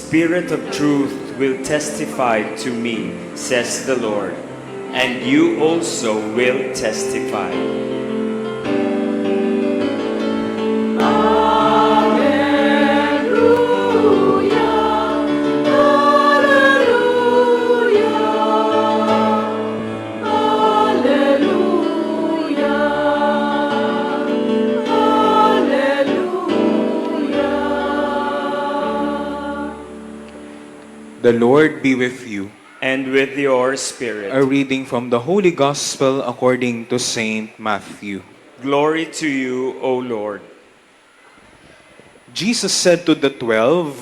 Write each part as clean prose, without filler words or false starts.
Spirit of truth will testify to me, says the Lord, and you also will testify. The Lord be with you. And with your spirit. A reading from the Holy Gospel according to Saint Matthew. Glory to you, O Lord. Jesus said to the 12,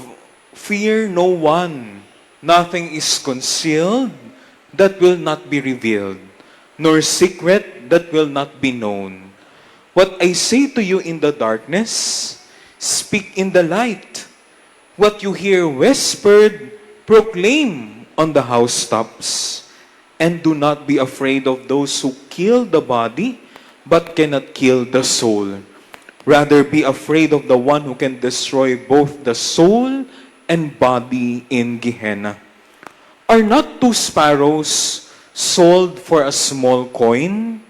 "Fear no one. Nothing is concealed that will not be revealed, nor secret that will not be known. What I say to you in the darkness, speak in the light. What you hear whispered, proclaim on the housetops. And do not be afraid of those who kill the body, but cannot kill the soul. Rather be afraid of the one who can destroy both the soul and body in Gehenna. Are not 2 sparrows sold for a small coin?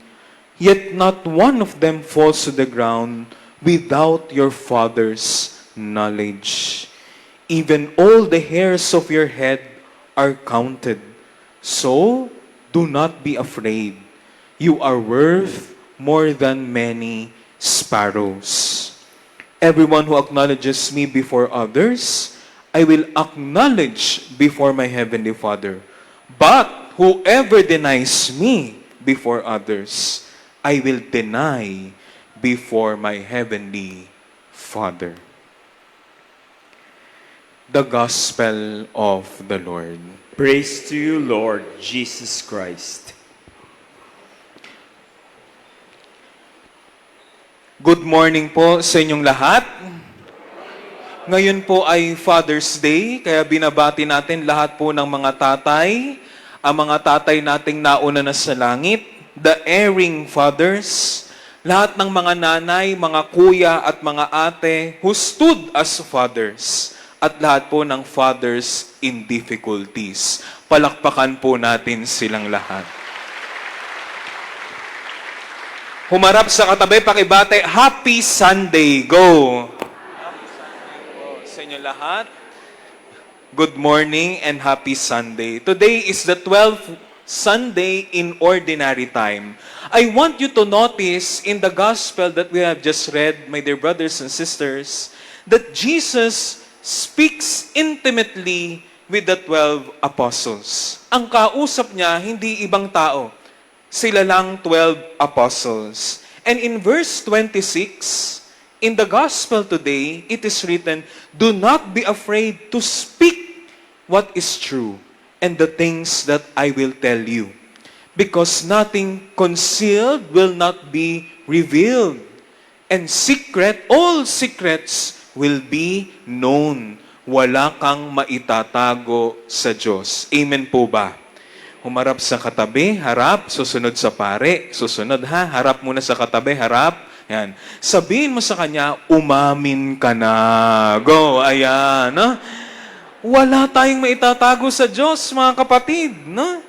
Yet not one of them falls to the ground without your Father's knowledge. Even all the hairs of your head are counted. So, do not be afraid. You are worth more than many sparrows. Everyone who acknowledges me before others, I will acknowledge before my heavenly Father. But whoever denies me before others, I will deny before my heavenly Father." The Gospel of the Lord. Praise to you, Lord Jesus Christ. Good morning po sa inyong lahat. Ngayon po ay Father's Day, kaya binabati natin lahat po ng mga tatay, ang mga tatay nating nauna na sa langit, the erring fathers, lahat ng mga nanay, mga kuya at mga ate who stood as fathers, at lahat po ng fathers in difficulties. Palakpakan po natin silang lahat. Humarap sa katabi, pakibate, Happy Sunday! Go! Happy Sunday po sa inyo lahat. Good morning and Happy Sunday. Today is the 12th Sunday in Ordinary Time. I want you to notice in the Gospel that we have just read, my dear brothers and sisters, that Jesus speaks intimately with the 12 apostles. Ang kausap niya, hindi ibang tao. Sila lang 12 apostles. And in verse 26, in the gospel today, it is written, "Do not be afraid to speak what is true and the things that I will tell you. Because nothing concealed will not be revealed. And all secrets will be known." Wala kang maitatago sa Diyos. Amen po ba? Humarap sa katabi, harap, susunod sa pare. Susunod ha, harap muna sa katabi, harap. Yan. Sabihin mo sa kanya, umamin ka na. Go, ayan. No? Wala tayong maitatago sa Diyos, mga kapatid. No?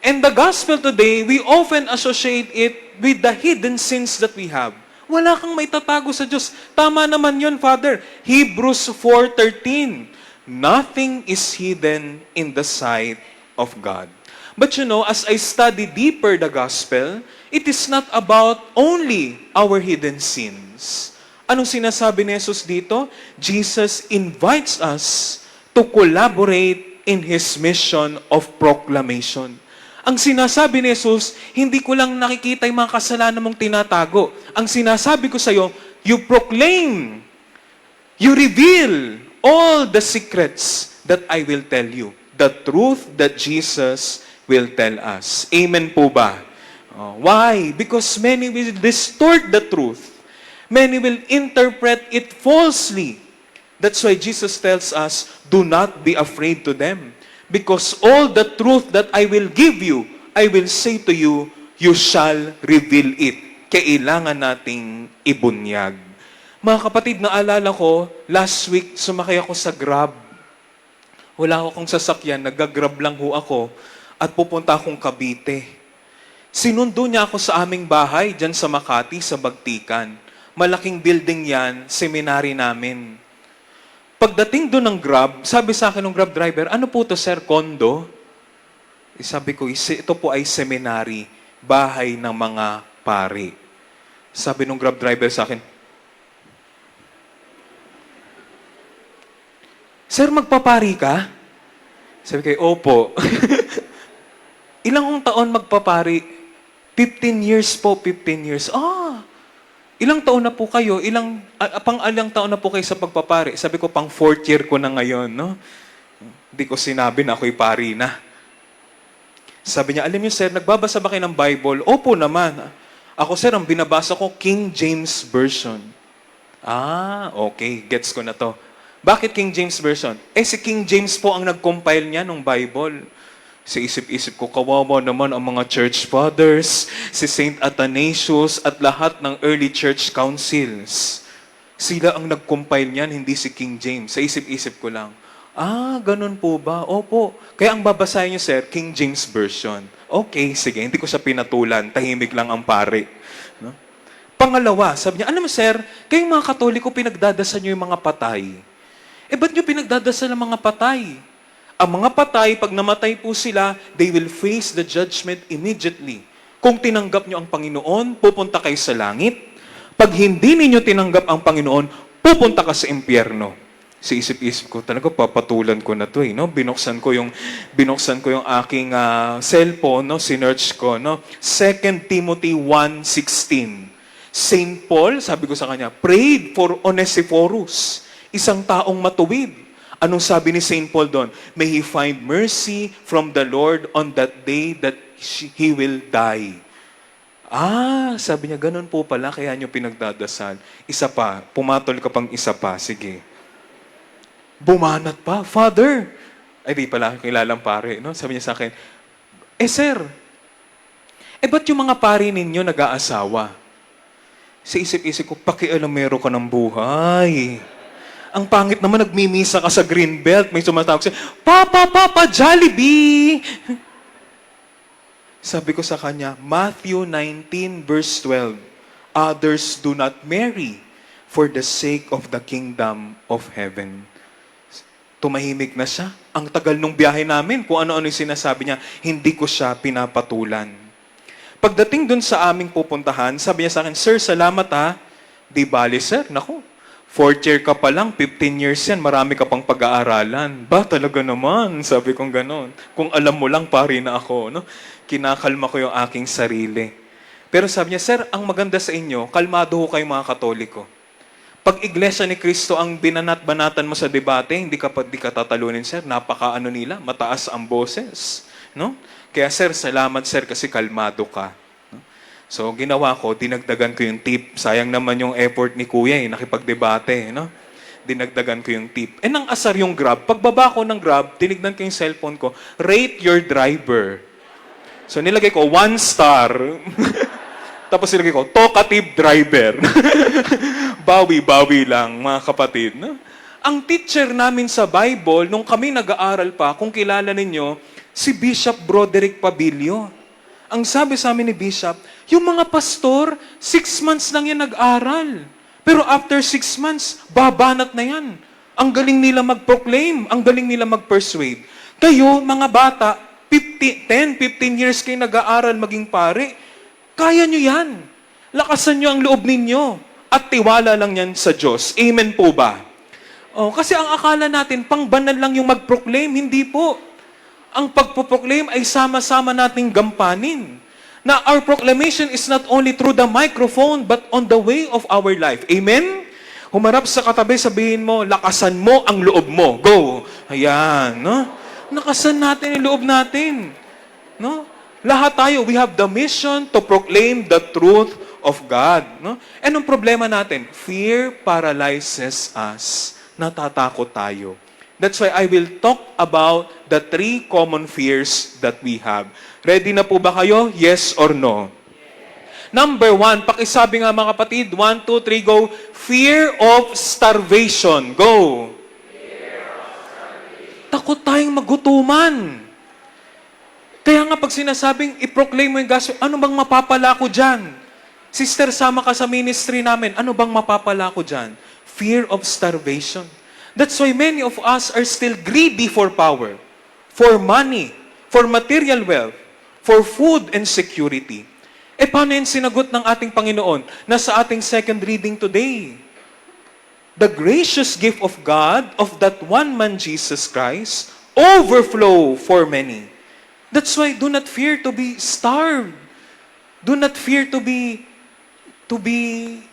And the gospel today, we often associate it with the hidden sins that we have. Wala kang maitatago sa Diyos. Tama naman yun, Father. Hebrews 4:13. Nothing is hidden in the sight of God. But you know, as I study deeper the gospel, it is not about only our hidden sins. Anong sinasabi ni Jesus dito? Jesus invites us to collaborate in His mission of proclamation. Ang sinasabi ni Jesus, hindi ko lang nakikita yung mga kasalanan mong tinatago. Ang sinasabi ko sa iyo, you proclaim, you reveal all the secrets that I will tell you. The truth that Jesus will tell us. Amen po ba? Why? Because many will distort the truth. Many will interpret it falsely. That's why Jesus tells us, do not be afraid to them. Because all the truth that I will give you, I will say to you, you shall reveal it. Kailangan nating ibunyag. Mga kapatid, naalala ko, last week, sumakay ako sa Grab. Wala akong sasakyan, nagagrab lang ho ako at pupunta akong Cavite. Sinundo niya ako sa aming bahay dyan sa Makati, sa Bagtikan. Malaking building yan, seminary namin. Pagdating doon ng Grab, sabi sa akin ng Grab driver, ano po to sir, condo? Sabi ko, ito po ay seminary, bahay ng mga pari. Sabi ng Grab driver sa akin, Sir, magpapari ka? Sabi ko, opo. Ilang taon magpapari? 15 years po, 15 years. Ilang taon na po kayo? Pang-alang taon na po kayo sa pagpapari? Sabi ko, pang 4th year ko na ngayon, no? Hindi ko sinabi na ako'y pari na. Sabi niya, alam niyo sir, nagbabasa ba kayo ng Bible? Opo naman. Ako sir, ang binabasa ko, King James Version. Okay, gets ko na to. Bakit King James Version? Si King James po ang nag-compile niya ng Bible. Sa isip-isip ko, kawawa naman ang mga church fathers, si Saint Athanasius at lahat ng early church councils. Sila ang nag-compile niyan, hindi si King James. Sa isip-isip ko lang, ganun po ba? Opo. Kaya ang babasahin niyo, sir, King James Version. Okay, sige, hindi ko siya pinatulan. Tahimik lang ang pare. No? Pangalawa, sabi niya, alam mo sir, kayong mga Katoliko, pinagdadasan niyo yung mga patay. Ba't niyo pinagdadasal ang mga patay? Ang mga patay, pag namatay po sila, they will face the judgment immediately. Kung tinanggap niyo ang Panginoon, pupunta kayo sa langit. Pag hindi niyo tinanggap ang Panginoon, pupunta ka sa impyerno. Sa isip-isip ko, talaga papatulan ko na to no? Binuksan ko yung aking cellphone, no? Sinearch ko, no? 2 Timothy 1:16. Saint Paul, sabi ko sa kanya, prayed for Onesiphorus, isang taong matuwid. Anong sabi ni Saint Paul doon? May he find mercy from the Lord on that day that he will die. Sabi niya, ganun po pala, kaya niyo pinagdadasal. Isa pa, pumatol ka pang isa pa, sige. Bumanat pa, Father. Di pala, kilalang pare. No? Sabi niya sa akin, sir, ba't yung mga pare ninyo nag-aasawa? Sa isip-isip ko, pakialamero ka ng buhay. Ang pangit naman, nagmimisa ka sa Greenbelt. May sumatawag siya, Papa, Jollibee! Sabi ko sa kanya, Matthew 19 verse 12, others do not marry for the sake of the kingdom of heaven. Tumahimik na siya. Ang tagal nung biyahe namin, kung ano-ano yung sinasabi niya, hindi ko siya pinapatulan. Pagdating dun sa aming pupuntahan, sabi niya sa akin, Sir, salamat Di bali, sir. Naku, 4th year ka pa lang, 15 years yan, marami ka pang pag-aaralan. Ba, talaga naman, sabi kong ganon. Kung alam mo lang, pari na ako. No? Kinakalma ko yung aking sarili. Pero sabi niya, sir, ang maganda sa inyo, kalmado ho kayong mga Katoliko. Pag Iglesia ni Cristo ang binanat-banatan mo sa debate, hindi ka tatalunin, sir. Napaka-ano nila, mataas ang boses. No? Kaya sir, salamat sir kasi kalmado ka. So, ginawa ko, dinagdagan ko yung tip. Sayang naman yung effort ni Kuya, nakipagdebate, no? Dinagdagan ko yung tip. Nang asar yung Grab. Pagbaba ko ng Grab, tinignan ko yung cellphone ko, rate your driver. So, nilagay ko, 1 star. Tapos nilagay ko, talkative driver. Bawi-bawi lang, mga kapatid. No? Ang teacher namin sa Bible, nung kami nag-aaral pa, kung kilala ninyo, si Bishop Broderick Pabilio. Ang sabi sa amin ni Bishop, yung mga pastor, 6 months lang yan nag-aral. Pero after 6 months, babanat na yan. Ang galing nila mag-proclaim, ang galing nila mag-persuade. Kayo, mga bata, 10, 15 years kayo nag-aaral maging pare, kaya nyo yan. Lakasan nyo ang loob ninyo. At tiwala lang yan sa Diyos. Amen po ba? Kasi ang akala natin, pangbanal lang yung mag-proclaim. Hindi po. Ang pagpo-proclaim ay sama-sama nating gampanin. Na our proclamation is not only through the microphone, but on the way of our life. Amen? Humarap sa katabi, sabihin mo, lakasan mo ang loob mo. Go! Ayan, no? Lakasan natin ang loob natin. No? Lahat tayo, we have the mission to proclaim the truth of God. No? Anong problema natin? Fear paralyzes us. Natatakot tayo. That's why I will talk about the 3 common fears that we have. Ready na po ba kayo? Yes or no? Yes. Number 1, pakisabi nga mga kapatid, 1, 2, 3, go. Fear of starvation. Go. Fear of starvation. Takot tayong magutuman. Kaya nga pag sinasabing, i-proclaim mo yung gospel, ano bang mapapala ko dyan? Sister, sama ka sa ministry namin, ano bang mapapala ko dyan? Fear of starvation. That's why many of us are still greedy for power, for money, for material wealth, for food and security. Paano yung sinagot ng ating Panginoon na sa ating second reading today? The gracious gift of God, of that one man Jesus Christ, overflow for many. That's why do not fear to be starved. Do not fear to be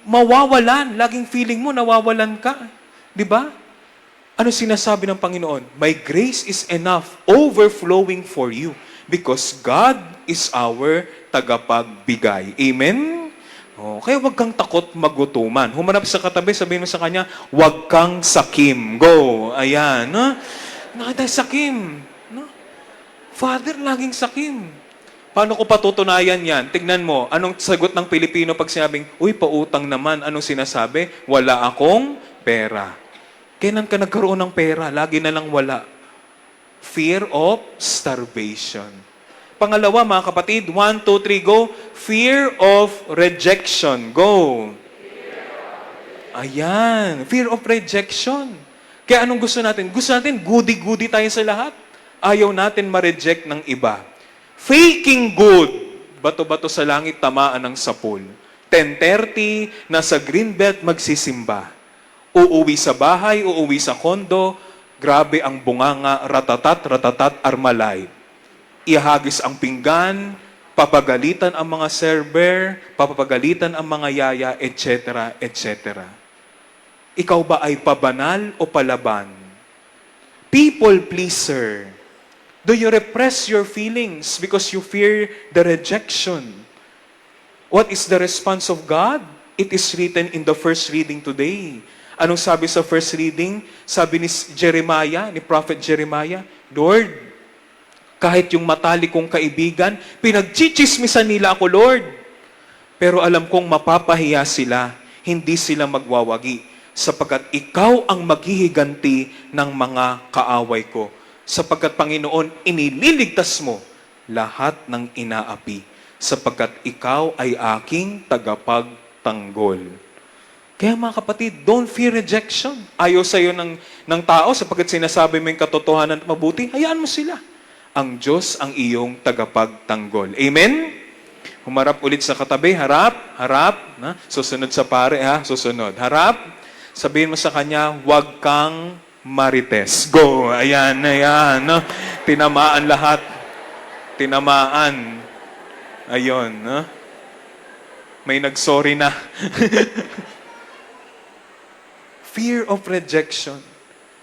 mawawalan. Laging feeling mo nawawalan ka. 'Di ba? Ano sinasabi ng Panginoon? My grace is enough, overflowing for you because God is our tagapagbigay. Amen? Kaya huwag kang takot magutuman. Humarap sa katabi, sabihin mo sa kanya, huwag kang sakim. Go. Ayan. Nakita sakim. Father, laging sakim. Paano ko patutunayan yan? Tignan mo, anong sagot ng Pilipino pag sinabing, uy, pautang naman. Anong sinasabi? Wala akong pera. Kailan ka nagkaroon ng pera? Lagi na lang wala. Fear of starvation. Pangalawa, mga kapatid, 1, 2, 3, go. Fear of rejection. Go. Ayan. Fear of rejection. Kaya anong gusto natin? Gusto natin, goody-goody tayo sa lahat. Ayaw natin ma-reject ng iba. Faking good. Bato-bato sa langit, tamaan ng sapul. 10:30, nasa greenbelt magsisimba. Uuwi sa bahay, uuwi sa kondo, grabe ang bunganga, ratatat, armalay. Ihagis ang pinggan, papagalitan ang mga server, papagalitan ang mga yaya, etc., etc. Ikaw ba ay pabanal o palaban? People pleaser. Do you repress your feelings because you fear the rejection? What is the response of God? It is written in the first reading today. Anong sabi sa first reading? Sabi ni Jeremiah, ni Prophet Jeremiah, Lord, kahit yung matalik kong kaibigan, pinagchichismisan nila ako, Lord. Pero alam kong mapapahiya sila, hindi sila magwawagi, sapagkat ikaw ang maghihiganti ng mga kaaway ko. Sapagkat, Panginoon, inililigtas mo lahat ng inaapi, sapagkat ikaw ay aking tagapagtanggol. Kaya mga kapatid, don't fear rejection. Ayaw sa'yo ng tao sapagkat sinasabi mo yung katotohanan at mabuti, hayaan mo sila. Ang Diyos ang iyong tagapagtanggol. Amen? Humarap ulit sa katabi, harap. Susunod sa pare, susunod. Harap. Sabihin mo sa kanya, huwag kang marites. Go. Ayan. No? Tinamaan lahat. Tinamaan. Ayun. No? May nag-sorry na. Fear of rejection.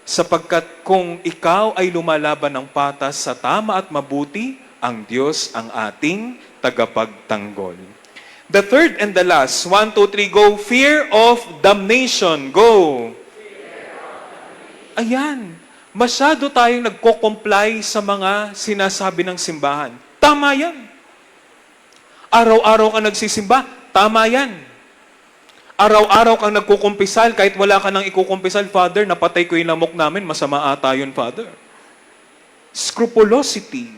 Sapagkat kung ikaw ay lumalaban ng patas sa tama at mabuti, ang Diyos ang ating tagapagtanggol. The third and the last, 1, 2, 3, go. Fear of damnation. Go. Ayan. Masyado tayong nagko-comply sa mga sinasabi ng simbahan. Tama yan. Araw-araw ka nagsisimba. Tama yan. Araw-araw kang nagkukumpisal, kahit wala ka nang ikukumpisal, Father, napatay ko yung lamok namin, masama ata yun, Father. Scrupulosity.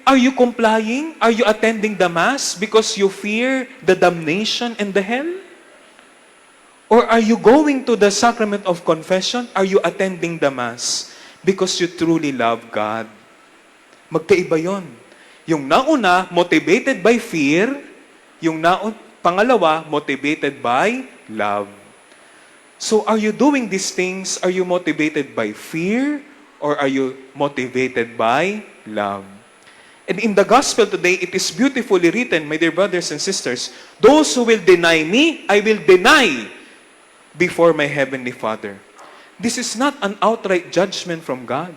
Are you complying? Are you attending the Mass because you fear the damnation and the hell? Or are you going to the sacrament of confession? Are you attending the Mass because you truly love God? Magkaiba yon. Yung nauna, motivated by fear. Yung pangalawa, motivated by love. So are you doing these things? Are you motivated by fear? Or are you motivated by love? And in the gospel today, it is beautifully written, my dear brothers and sisters, those who will deny me, I will deny before my heavenly Father. This is not an outright judgment from God.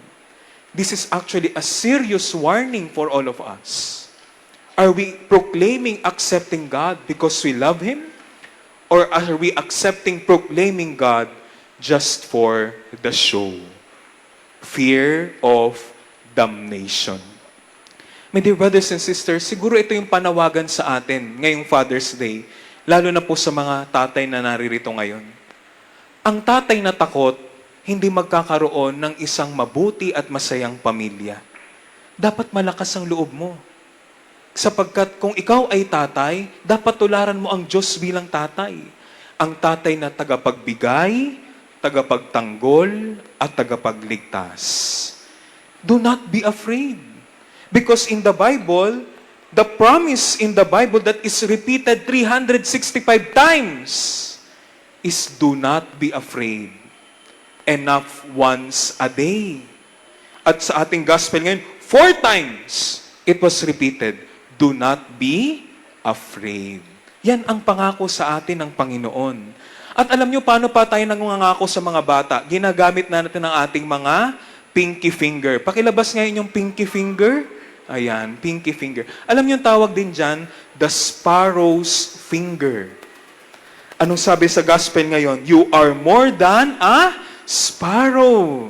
This is actually a serious warning for all of us. Are we proclaiming accepting God because we love Him? Or are we accepting proclaiming God just for the show? Fear of damnation. My dear brothers and sisters, siguro ito yung panawagan sa atin ngayong Father's Day, lalo na po sa mga tatay na naririto ngayon. Ang tatay na takot, hindi magkakaroon ng isang mabuti at masayang pamilya. Dapat malakas ang loob mo. Sapagkat kung ikaw ay tatay, dapat tularan mo ang Diyos bilang tatay. Ang tatay na tagapagbigay, tagapagtanggol, at tagapagligtas. Do not be afraid. Because in the Bible, the promise in the Bible that is repeated 365 times is do not be afraid. Enough once a day. At sa ating gospel ngayon, 4 times it was repeated, do not be afraid. Yan ang pangako sa atin ng Panginoon. At alam nyo paano pa tayo nangungangako sa mga bata? Ginagamit na natin ang ating mga pinky finger. Pakilabas ngayon yung pinky finger. Ayan, pinky finger. Alam nyo yung tawag din dyan? The sparrow's finger. Anong sabi sa gospel ngayon? You are more than a sparrow.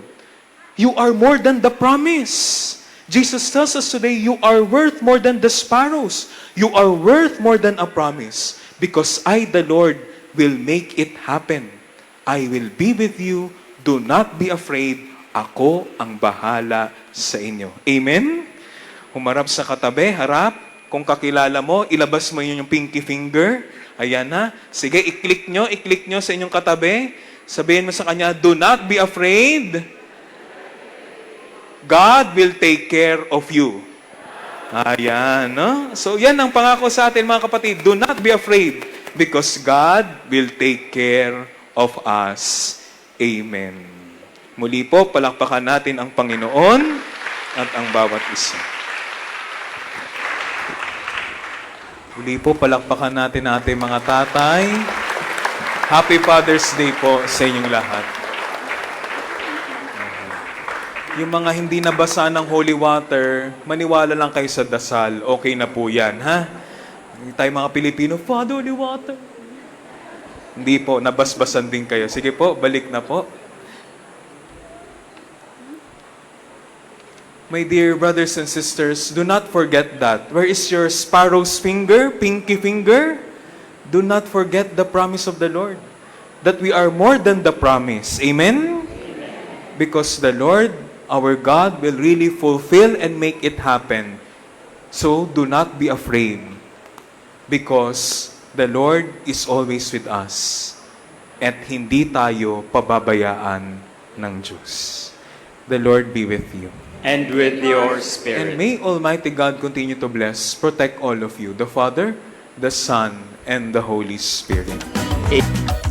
You are more than the promise. Jesus tells us today, you are worth more than the sparrows. You are worth more than a promise. Because I, the Lord, will make it happen. I will be with you. Do not be afraid. Ako ang bahala sa inyo. Amen? Humarap sa katabi, harap. Kung kakilala mo, ilabas mo yun yung pinky finger. Ayan na. Sige, i-click nyo sa inyong katabi. Sabihin mo sa kanya, do not be afraid. God will take care of you. Ayan, no? So, yan ang pangako sa atin, mga kapatid. Do not be afraid because God will take care of us. Amen. Muli po, palakpakan natin ang Panginoon at ang bawat isa. Muli po, palakpakan natin ating mga tatay. Happy Father's Day po sa inyong lahat. Yung mga hindi nabasa ng holy water, maniwala lang kayo sa dasal. Okay na po yan, ha? Hindi tayo mga Pilipino, Father, holy water. Hindi po, nabasbasan din kayo. Sige po, balik na po. My dear brothers and sisters, do not forget that. Where is your sparrow's finger, pinky finger? Do not forget the promise of the Lord. That we are more than the promise. Amen? Because the Lord, our God, will really fulfill and make it happen. So, do not be afraid. Because the Lord is always with us. At hindi tayo pababayaan ng Diyos. The Lord be with you. And with your And spirit. may Almighty God continue to bless, protect all of you, the Father, the Son, and the Holy Spirit. Amen.